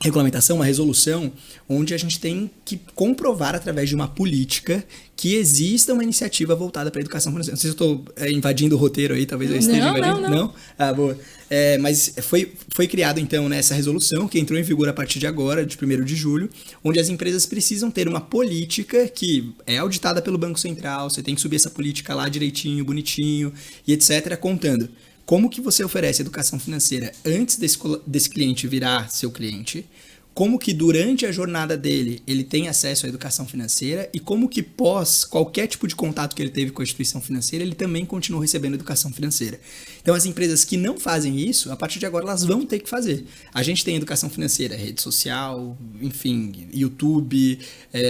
regulamentação, uma resolução, onde a gente tem que comprovar através de uma política que exista uma iniciativa voltada para a educação financeira. Não sei se eu estou invadindo o roteiro aí, talvez eu esteja invadindo. Não? Ah, boa. Mas foi criado, então, né, essa resolução, que entrou em vigor a partir de agora, de 1º de julho, onde as empresas precisam ter uma política que é auditada pelo Banco Central, você tem que subir essa política lá direitinho, bonitinho, e etc., contando como que você oferece educação financeira antes desse cliente virar seu cliente, como que durante a jornada dele ele tem acesso à educação financeira e como que pós qualquer tipo de contato que ele teve com a instituição financeira, ele também continua recebendo educação financeira. Então as empresas que não fazem isso, a partir de agora elas vão ter que fazer. A gente tem educação financeira, rede social, enfim, YouTube,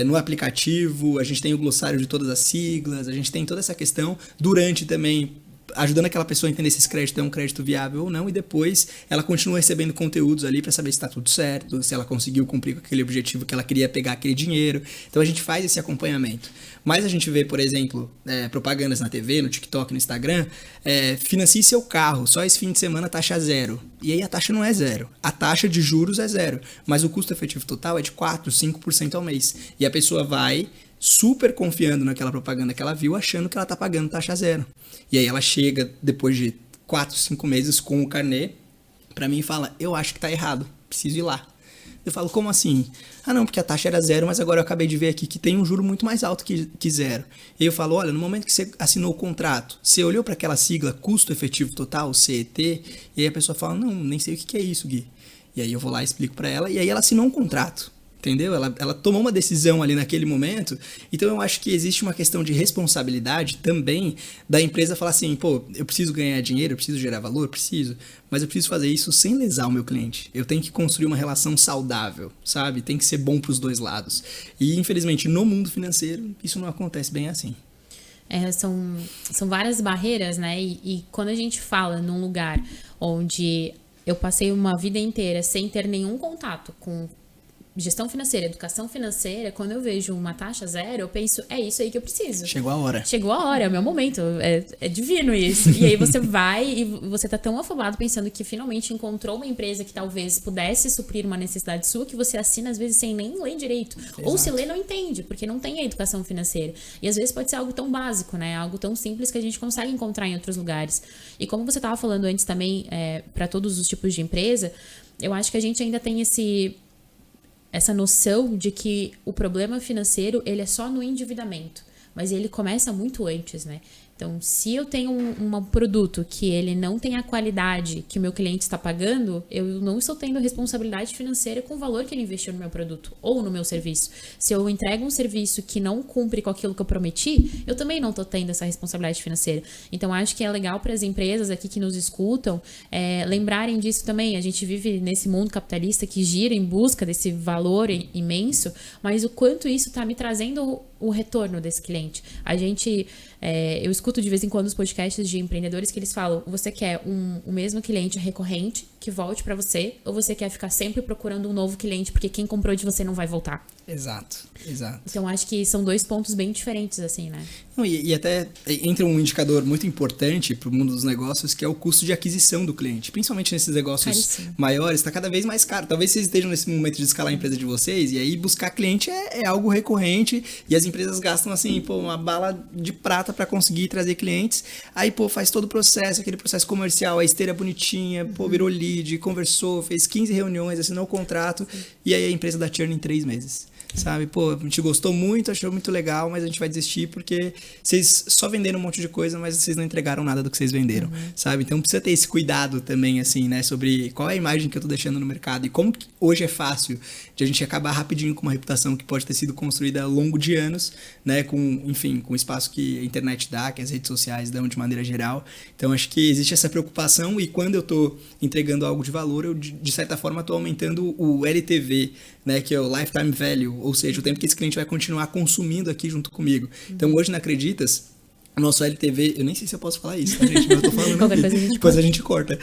no aplicativo, a gente tem o glossário de todas as siglas, a gente tem toda essa questão durante também, ajudando aquela pessoa a entender se esse crédito é um crédito viável ou não, e depois ela continua recebendo conteúdos ali para saber se está tudo certo, se ela conseguiu cumprir com aquele objetivo que ela queria pegar aquele dinheiro. Então a gente faz esse acompanhamento. Mas a gente vê, por exemplo, propagandas na TV, no TikTok, no Instagram, financie seu carro, só esse fim de semana taxa 0. E aí a taxa não é 0, a taxa de juros é 0, mas o custo efetivo total é de 4%, 5% ao mês. E a pessoa vai super confiando naquela propaganda que ela viu, achando que ela tá pagando taxa 0. E aí ela chega, depois de 4, 5 meses com o carnê, pra mim e fala, eu acho que tá errado, preciso ir lá. Eu falo, como assim? Ah não, porque a taxa era 0, mas agora eu acabei de ver aqui que tem um juro muito mais alto que 0. E eu falo, olha, no momento que você assinou o contrato, você olhou para aquela sigla custo efetivo total, CET, e aí a pessoa fala, não, nem sei o que é isso, Gui. E aí eu vou lá e explico para ela, e aí ela assinou um contrato. Entendeu? Ela tomou uma decisão ali naquele momento, então eu acho que existe uma questão de responsabilidade também da empresa falar assim, pô, eu preciso ganhar dinheiro, eu preciso gerar valor, preciso, mas eu preciso fazer isso sem lesar o meu cliente. Eu tenho que construir uma relação saudável, sabe? Tem que ser bom para os dois lados. E infelizmente no mundo financeiro isso não acontece bem assim. São várias barreiras, né? E quando a gente fala num lugar onde eu passei uma vida inteira sem ter nenhum contato com gestão financeira, educação financeira, quando eu vejo uma taxa 0, eu penso, é isso aí que eu preciso. Chegou a hora. Chegou a hora, é o meu momento. É divino isso. E aí você vai e você tá tão afobado pensando que finalmente encontrou uma empresa que talvez pudesse suprir uma necessidade sua, que você assina às vezes sem nem ler direito. Exato. Ou se lê, não entende, porque não tem a educação financeira. E às vezes pode ser algo tão básico, né? Algo tão simples que a gente consegue encontrar em outros lugares. E como você tava falando antes também, para todos os tipos de empresa, eu acho que a gente ainda tem essa noção de que o problema financeiro, ele é só no endividamento, mas ele começa muito antes, né? Então, se eu tenho um produto que ele não tem a qualidade que o meu cliente está pagando, eu não estou tendo responsabilidade financeira com o valor que ele investiu no meu produto ou no meu serviço. Se eu entrego um serviço que não cumpre com aquilo que eu prometi, eu também não estou tendo essa responsabilidade financeira. Então, acho que é legal para as empresas aqui que nos escutam lembrarem disso também. A gente vive nesse mundo capitalista que gira em busca desse valor imenso, mas o quanto isso está me trazendo o retorno desse cliente. Eu escuto de vez em quando os podcasts de empreendedores que eles falam, você quer o mesmo cliente recorrente que volte para você, ou você quer ficar sempre procurando um novo cliente porque quem comprou de você não vai voltar? Exato. Então, acho que são 2 pontos bem diferentes, assim, né? Não, e até entra um indicador muito importante para o mundo dos negócios, que é o custo de aquisição do cliente. Principalmente nesses negócios maiores, está cada vez mais caro. Talvez vocês estejam nesse momento de escalar a empresa de vocês, e aí buscar cliente é algo recorrente, e as empresas gastam, assim, uma bala de prata para conseguir trazer clientes. Aí, faz todo o processo, aquele processo comercial, a esteira bonitinha, virou lead, conversou, fez 15 reuniões, assinou o contrato, e aí a empresa dá churn em 3 meses. Sabe, a gente gostou muito, achou muito legal, mas a gente vai desistir porque vocês só venderam um monte de coisa, mas vocês não entregaram nada do que vocês venderam, sabe? Então precisa ter esse cuidado também, assim, né, sobre qual é a imagem que eu tô deixando no mercado e como que hoje é fácil de a gente acabar rapidinho com uma reputação que pode ter sido construída ao longo de anos, né, com o espaço que a internet dá, que as redes sociais dão de maneira geral. Então acho que existe essa preocupação e quando eu tô entregando algo de valor, eu de certa forma tô aumentando o LTV, né, que é o Lifetime Value, ou seja, o tempo que esse cliente vai continuar consumindo aqui junto comigo. Então, hoje na Acreditas, o nosso LTV, eu nem sei se eu posso falar isso, tá, gente? Mas eu tô falando aqui. Depois a gente corta.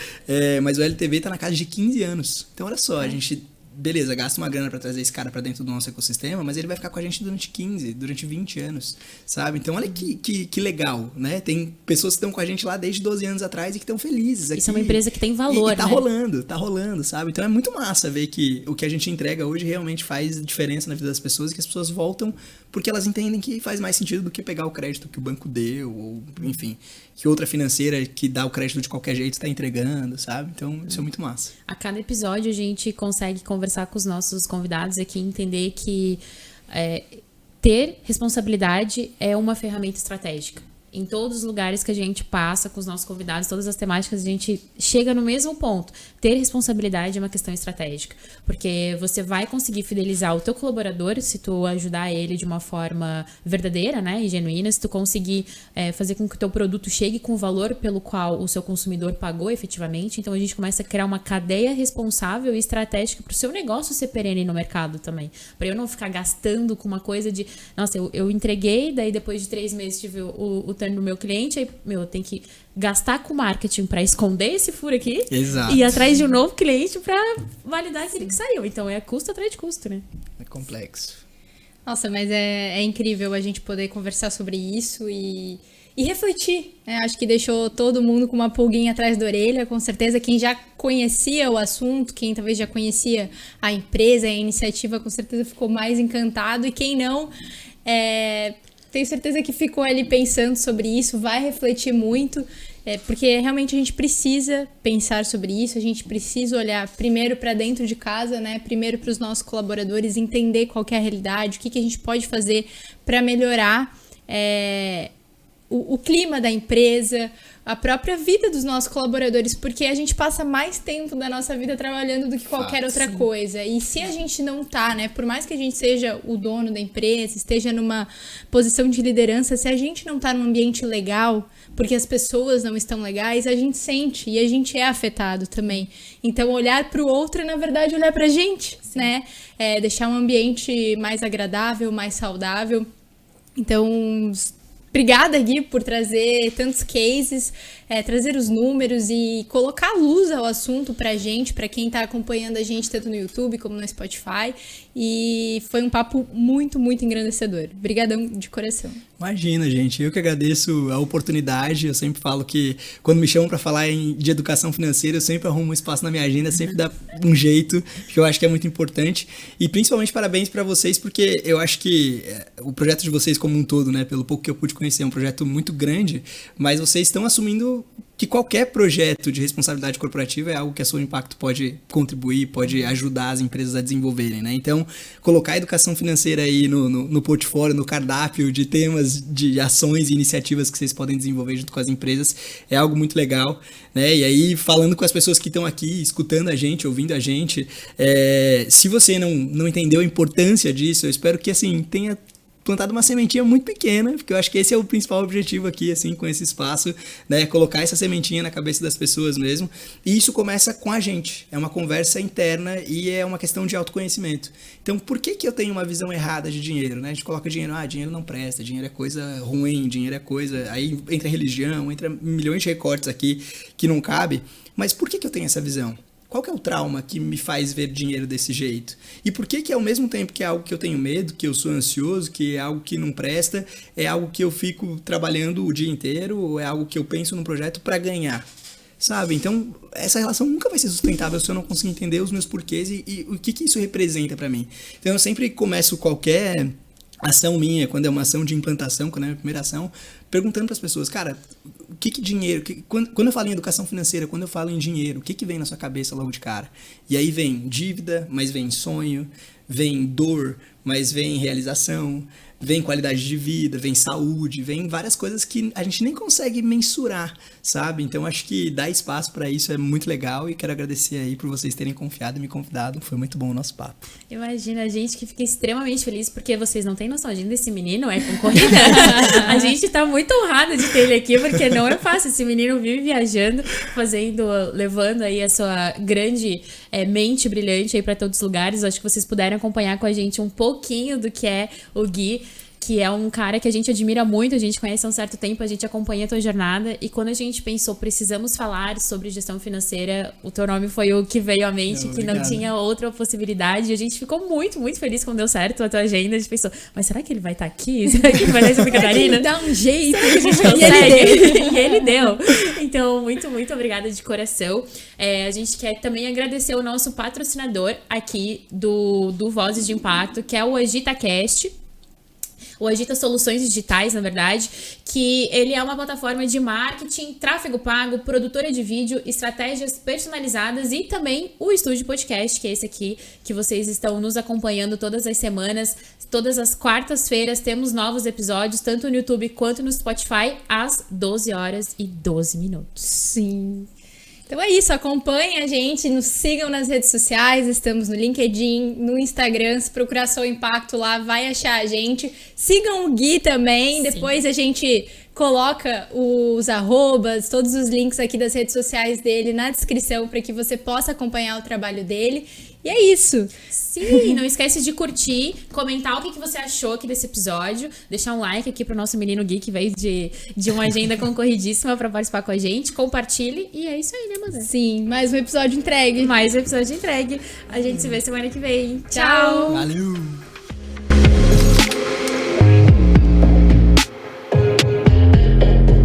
Mas o LTV tá na casa de 15 anos. Então, olha só, a gente... Beleza, gasta uma grana para trazer esse cara para dentro do nosso ecossistema, mas ele vai ficar com a gente durante 15, durante 20 anos, sabe? Então, olha que legal, né? Tem pessoas que estão com a gente lá desde 12 anos atrás e que estão felizes aqui. Isso é uma empresa que tem valor, e tá rolando, sabe? Então, é muito massa ver que o que a gente entrega hoje realmente faz diferença na vida das pessoas e que as pessoas voltam porque elas entendem que faz mais sentido do que pegar o crédito que o banco deu, ou, enfim, que outra financeira que dá o crédito de qualquer jeito está entregando, sabe? Então, isso é muito massa. A cada episódio a gente consegue conversar com os nossos convidados aqui, entender que ter responsabilidade é uma ferramenta estratégica. Em todos os lugares que a gente passa com os nossos convidados, todas as temáticas, a gente chega no mesmo ponto. Ter responsabilidade é uma questão estratégica. Porque você vai conseguir fidelizar o teu colaborador se tu ajudar ele de uma forma verdadeira, né, e genuína. Se tu conseguir fazer com que o teu produto chegue com o valor pelo qual o seu consumidor pagou efetivamente. Então, a gente começa a criar uma cadeia responsável e estratégica para o seu negócio ser perene no mercado também. Para eu não ficar gastando com uma coisa de... Nossa, eu entreguei, daí depois de 3 meses tive o turn no meu cliente, aí, eu tenho que gastar com marketing para esconder esse furo aqui. Exato. E ir atrás de um novo cliente para validar aquele que saiu. Então, é custo atrás de custo, né? É complexo. Nossa, mas é incrível a gente poder conversar sobre isso e refletir, né? Acho que deixou todo mundo com uma pulguinha atrás da orelha, com certeza. Quem já conhecia o assunto, quem talvez já conhecia a empresa, a iniciativa, com certeza ficou mais encantado. E quem não, tenho certeza que ficou ali pensando sobre isso, vai refletir muito, porque realmente a gente precisa pensar sobre isso, a gente precisa olhar primeiro para dentro de casa, né? Primeiro para os nossos colaboradores, entender qual que é a realidade, o que a gente pode fazer para melhorar o clima da empresa, a própria vida dos nossos colaboradores, porque a gente passa mais tempo da nossa vida trabalhando do que qualquer outra coisa. E se a gente não tá, né, por mais que a gente seja o dono da empresa, esteja numa posição de liderança, se a gente não tá num ambiente legal, porque as pessoas não estão legais, a gente sente e a gente é afetado também. Então, olhar pro outro é, na verdade, olhar pra gente, né? Deixar um ambiente mais agradável, mais saudável. Então... Obrigada, Gui, por trazer tantos cases, trazer os números e colocar luz ao assunto pra gente, pra quem tá acompanhando a gente tanto no YouTube como no Spotify. E foi um papo muito, muito engrandecedor. Obrigadão de coração. Imagina, gente. Eu que agradeço a oportunidade. Eu sempre falo que quando me chamam para falar de educação financeira, eu sempre arrumo um espaço na minha agenda, sempre dá um jeito, que eu acho que é muito importante. E principalmente parabéns para vocês, porque eu acho que o projeto de vocês como um todo, né, pelo pouco que eu pude conhecer, é um projeto muito grande, mas vocês estão assumindo que qualquer projeto de responsabilidade corporativa é algo que a Sou Impacto pode contribuir, pode ajudar as empresas a desenvolverem, né? Então, colocar a educação financeira aí no portfólio, no cardápio de temas, de ações e iniciativas que vocês podem desenvolver junto com as empresas é algo muito legal, né? E aí, falando com as pessoas que estão aqui, escutando a gente, ouvindo a gente, se você não entendeu a importância disso, eu espero que, assim, tenha plantado uma sementinha muito pequena, porque eu acho que esse é o principal objetivo aqui, assim, com esse espaço, né, colocar essa sementinha na cabeça das pessoas mesmo, e isso começa com a gente, é uma conversa interna e é uma questão de autoconhecimento. Então, por que eu tenho uma visão errada de dinheiro, né? A gente coloca dinheiro, dinheiro não presta, dinheiro é coisa ruim, dinheiro é coisa, aí entra religião, entra milhões de recortes aqui que não cabe, mas por que eu tenho essa visão? Qual que é o trauma que me faz ver dinheiro desse jeito? E por que ao mesmo tempo que é algo que eu tenho medo, que eu sou ansioso, que é algo que não presta, é algo que eu fico trabalhando o dia inteiro, ou é algo que eu penso num projeto para ganhar? Sabe? Então, essa relação nunca vai ser sustentável se eu não conseguir entender os meus porquês e o que isso representa para mim. Então, eu sempre começo qualquer ação minha, quando é uma ação de implantação, quando é a minha primeira ação, perguntando para as pessoas, cara, o que dinheiro... Quando eu falo em educação financeira, quando eu falo em dinheiro, o que vem na sua cabeça logo de cara? E aí vem dívida, mas vem sonho, vem dor, mas vem realização, vem qualidade de vida, vem saúde, vem várias coisas que a gente nem consegue mensurar, sabe? Então, acho que dar espaço para isso é muito legal e quero agradecer aí por vocês terem confiado e me convidado. Foi muito bom o nosso papo. Imagina, a gente que fica extremamente feliz porque vocês não têm noção, a gente desse menino é concorrida. A gente tá muito honrada de ter ele aqui porque não é fácil. Esse menino vive viajando, levando aí a sua grande mente brilhante aí para todos os lugares. Acho que vocês puderam acompanhar com a gente um pouquinho do que é o Gui, que é um cara que a gente admira muito, a gente conhece há um certo tempo, a gente acompanha a tua jornada, e quando a gente pensou, precisamos falar sobre gestão financeira, o teu nome foi o que veio à mente, que não tinha outra possibilidade, e a gente ficou muito, muito feliz quando deu certo a tua agenda, a gente pensou, mas será que ele vai estar aqui? Será que ele vai estar em Santa Catarina? Ele dá um jeito, será que a gente consegue? E ele deu. Então, muito, muito obrigada de coração. A gente quer também agradecer o nosso patrocinador aqui do Vozes de Impacto, que é o AgitaCast, o Agita Soluções Digitais, na verdade, que ele é uma plataforma de marketing, tráfego pago, produtora de vídeo, estratégias personalizadas e também o Estúdio Podcast, que é esse aqui que vocês estão nos acompanhando todas as semanas. Todas as quartas-feiras temos novos episódios, tanto no YouTube quanto no Spotify, às 12h12. Sim. Então é isso, acompanhem a gente, nos sigam nas redes sociais, estamos no LinkedIn, no Instagram, se procurar Sou Impacto lá, vai achar a gente. Sigam o Gui também, sim. Depois a gente coloca os arrobas, todos os links aqui das redes sociais dele na descrição para que você possa acompanhar o trabalho dele. E é isso. Sim, não esquece de curtir, comentar o que você achou aqui desse episódio, deixar um like aqui pro nosso menino Gui, que veio de uma agenda concorridíssima para participar com a gente. Compartilhe e é isso aí, né, Mazé? Sim, mais um episódio entregue. Mais um episódio entregue. A gente se vê semana que vem. Tchau! Valeu!